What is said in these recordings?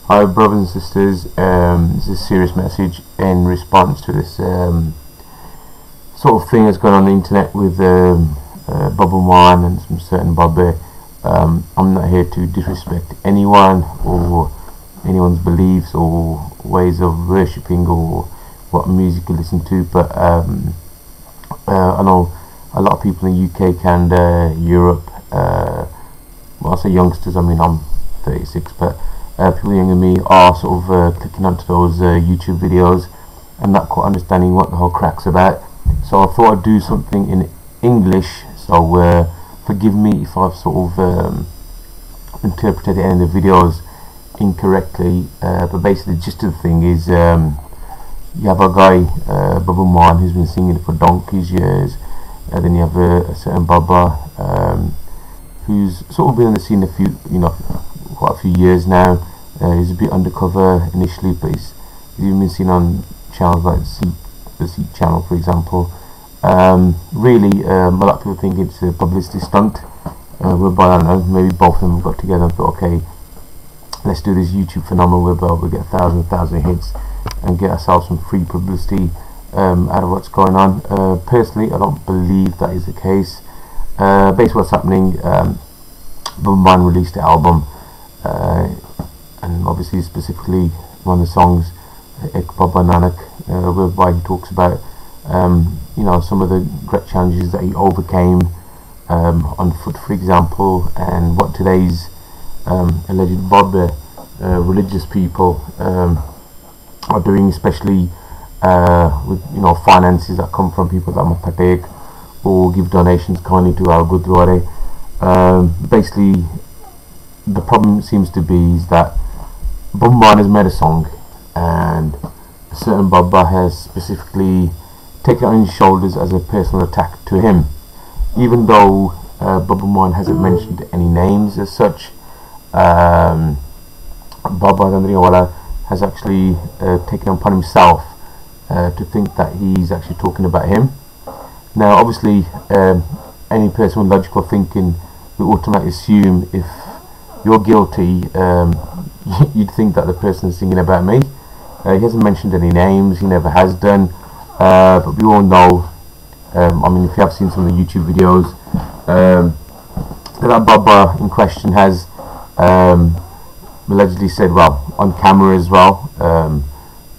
Hi brothers and sisters, this is a serious message in response to this sort of thing that's going on the internet with Babbu Mann and some certain Babba. I'm not here to disrespect anyone or anyone's beliefs or ways of worshipping or what music you listen to, but I know a lot of people in the UK, Canada, Europe, well, I say youngsters, I mean I'm 36, but people younger than me are sort of clicking onto those YouTube videos and not quite understanding what the whole crack's about. So I thought I'd do something in English, so forgive me if I've sort of interpreted any of the videos incorrectly, but basically the gist of the thing is you have a guy, Babbu Mann, who's been singing for donkey's years, and then you have a certain Babba who's sort of been on the scene quite a few years now. He's a bit undercover initially, but he's even been seen on channels like the Seek channel, for example. Really, a lot of people think it's a publicity stunt, whereby, I don't know, maybe both of them got together and thought, okay, let's do this YouTube phenomenon whereby we get 1,000 hits and get ourselves some free publicity out of what's going on. Personally, I don't believe that is the case. Basically what's happening, Babbu Mann released the album, and obviously specifically one of the songs, Ek Babba Nanak, whereby he talks about some of the great challenges that he overcame on foot, for example, and what today's alleged Babba religious people are doing, especially with finances that come from people that partake or give donations kindly to our Gurdwara. Basically the problem seems to be is that Babbu Mann has made a song and a certain Babba has specifically taken it on his shoulders as a personal attack to him, even though Babbu Mann hasn't mentioned any names as such. Babba has actually taken it upon himself to think that he's actually talking about him. Now obviously any person with logical thinking will automatically assume if you're guilty, you'd think that the person is singing about me. He hasn't mentioned any names, he never has done, but we all know, I mean, if you have seen some of the YouTube videos, that Babba in question has allegedly said, well, on camera as well,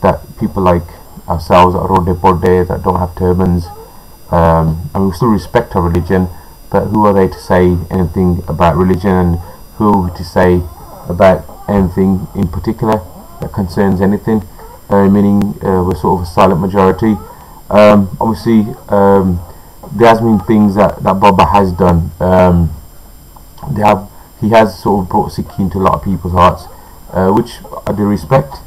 that people like ourselves that are that don't have turbans, and we still respect our religion, but who are they to say anything about religion, and who are we to say about anything in particular that concerns anything, meaning we're sort of a silent majority. Obviously there has been things that Babba has done. He has sort of brought Sikhi into a lot of people's hearts, which I do respect,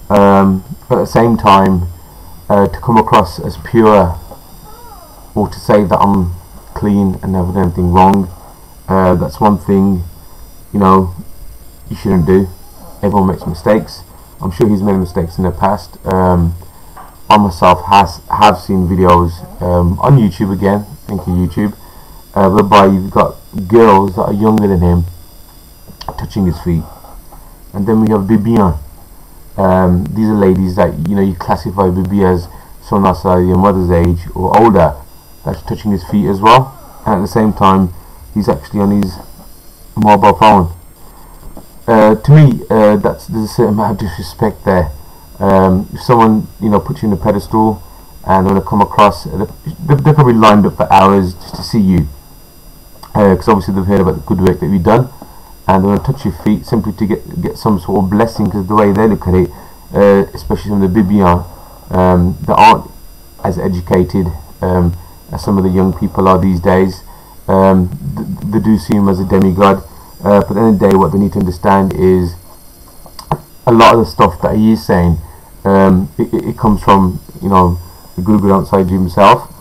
but at the same time, to come across as pure, or to say that I'm clean and never done anything wrong, that's one thing you shouldn't do. Everyone makes mistakes. I'm sure he's made mistakes in the past. I myself have seen videos on YouTube, again, thank you YouTube, whereby you've got girls that are younger than him touching his feet, and then we have Bibian. These are ladies that you classify Bibi as someone outside your mother's age or older that's touching his feet as well, and at the same time he's actually on his mobile phone. To me, there's a certain amount of disrespect there. If someone puts you in a pedestal and when they come across, they're probably lined up for hours just to see you, because obviously they've heard about the good work that we've done, and they want to touch your feet simply to get some sort of blessing, because the way they look at it, especially some of the Bibian that aren't as educated as some of the young people are these days, they do see him as a demigod. But at the end of the day, what they need to understand is a lot of the stuff that he is saying, it comes from the Guru outside himself.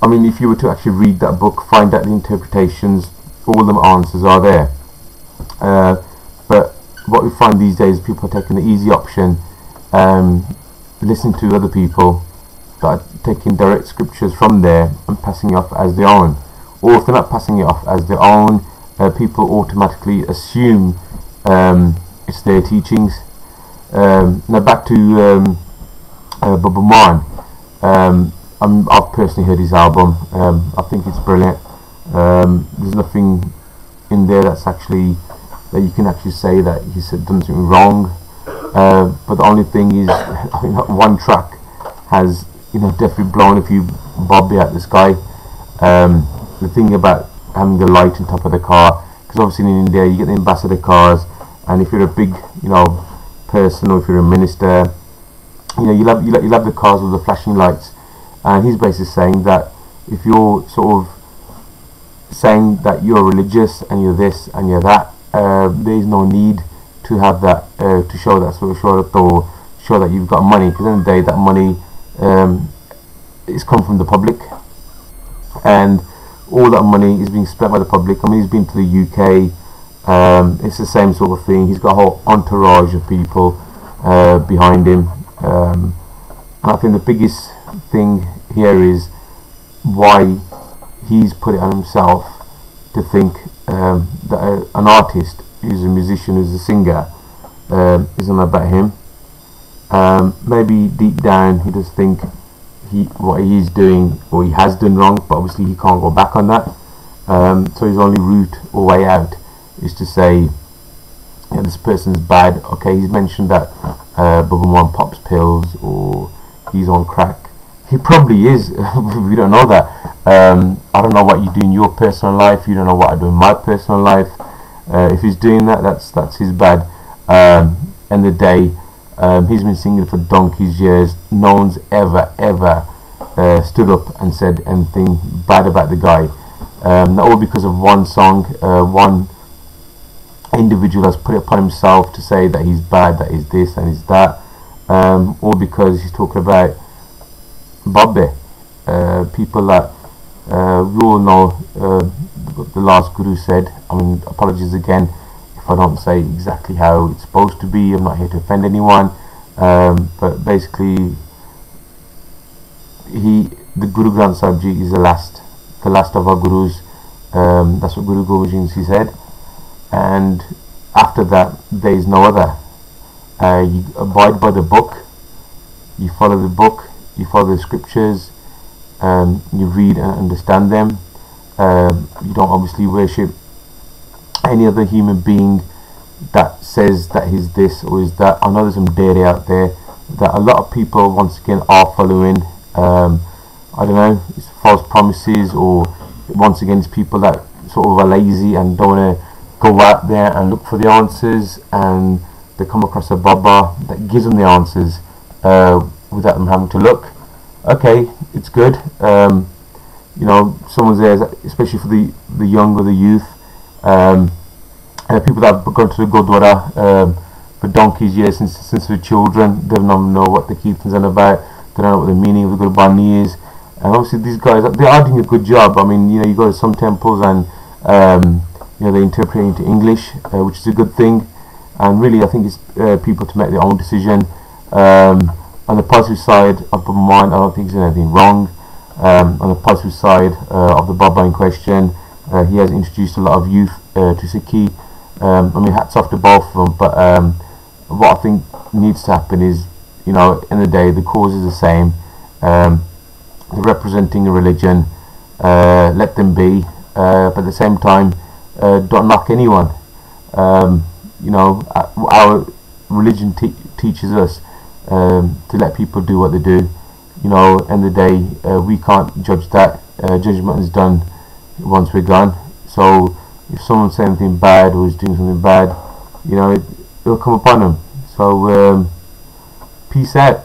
I mean, if you were to actually read that book, find out the interpretations, all the answers are there. But what we find these days, people are taking the easy option, listening to other people that are taking direct scriptures from there and passing it off as their own. Or if they're not passing it off as their own, people automatically assume it's their teachings. Now back to Babbu Mann. I've personally heard his album. I think it's brilliant. There's nothing in there that's actually that you can actually say that he's done something wrong. But the only thing is, I mean, one track has, you know, definitely blown a few Bobby out the sky. The thing about having the light on top of the car, because obviously in India you get the ambassador cars, and if you're a big, you know, person, or if you're a minister, you know, you love the cars with the flashing lights. And he's basically saying that if you're sort of saying that you're religious and you're this and you're that, there is no need to have that, to show that sort of show, or show that you've got money, because at the end of the day that money is come from the public, and all that money is being spent by the public. I mean, he's been to the UK, it's the same sort of thing. He's got a whole entourage of people behind him, and I think the biggest thing here is why he's put it on himself to think that an artist who's a musician, who's a singer, isn't about him. Maybe deep down he does think what he's doing, or he has done wrong, but obviously he can't go back on that. So his only route or way out is to say, yeah, this person's bad. Okay, he's mentioned that Babbu Mann pops pills, or he's on crack. He probably is. We don't know that. I don't know what you do in your personal life. You don't know what I do in my personal life. If he's doing that, that's his bad. End of the day, he's been singing for donkey's years. No one's ever stood up and said anything bad about the guy. Not all because of one song, one individual has put it upon himself to say that he's bad, that he's this and he's that, or because he's talking about Babba, people that we all know. The last guru said, I mean, apologies again if I don't say exactly how it's supposed to be. I'm not here to offend anyone, but basically the Guru Granth Sahib Ji is the last of our gurus. That's what Guru Gobind Singh said, and after that there is no other. You abide by the book, you follow the book, you follow the scriptures, you read and understand them. You don't obviously worship any other human being that says that he's this or is that. I know there's some data out there that a lot of people once again are following. I don't know, it's false promises, or once again it's people that sort of are lazy and don't want to go out there and look for the answers, and they come across a Babba that gives them the answers without them having to look. Okay, it's good. You know, someone's there, especially for the young or the youth, people that have gone to the Gurdwara for donkey's years since they're children. They don't know what the Kirtan's are about. They don't know what the meaning of the Gurbani is. And obviously these guys, they are doing a good job. I mean, you know, you go to some temples and you know, they interpret it into English, which is a good thing. And really, I think it's people to make their own decision. On the positive side of Babbu Mann, I don't think there's anything wrong. On the positive side of the Babba in question, he has introduced a lot of youth to Sikhi. I mean, hats off to both of them, but what I think needs to happen is, you know, in the day the cause is the same. They're representing a religion, let them be, but at the same time don't knock anyone. You know, our religion teaches us to let people do what they do. You know, end of the day, we can't judge that. Judgment is done once we're gone. So if someone's saying anything bad or is doing something bad, you know, it'll come upon them. So peace out.